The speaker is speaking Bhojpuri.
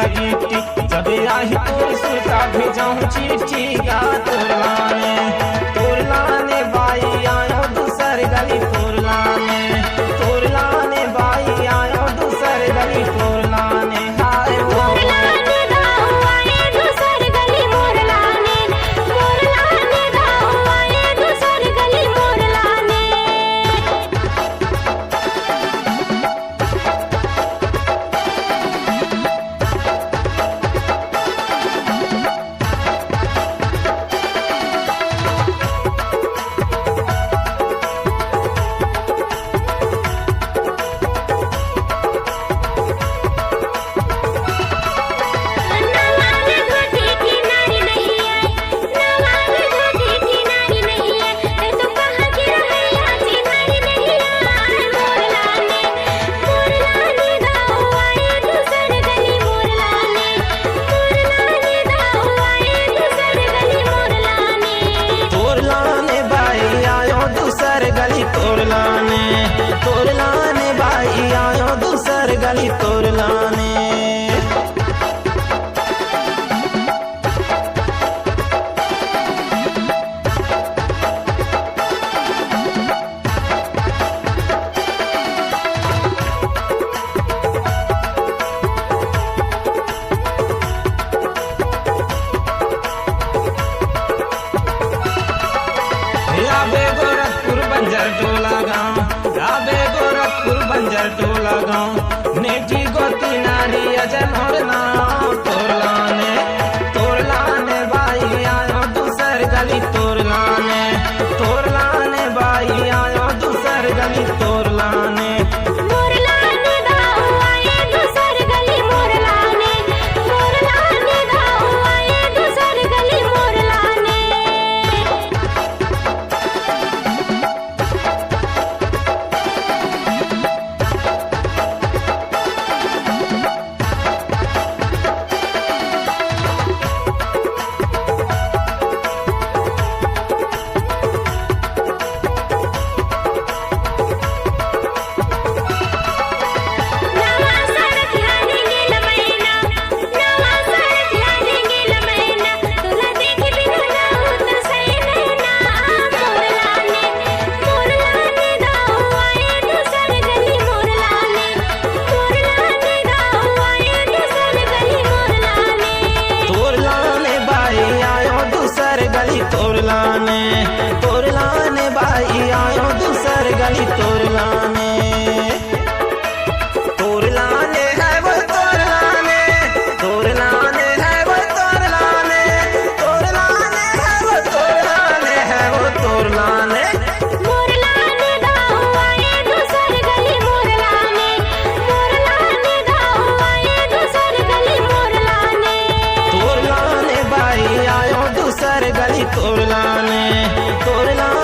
लगी जब आही तोर सुता भेजाऊं चिट्ठी गा तोर लाने बाई आयो दूसर गली तोर लाने बाई आयो दूसर गली तोर लाने हाय वो तोर लाने बाई आयो दूसर गली तोर लाने बंजर टोला गाँव नेटी गोती नारी अजय मोर नाम तोर लाने बाई आयो दूसर गली तोर लाने बाई आयो दूसर गली तोर लाने तोर लाने बाई आयो दूसर गली तोर लाने है वो तोर लाने है वो तोर लाने है वो तोर लाने तोर लाने बाई आयो दूसर गली तोर लाने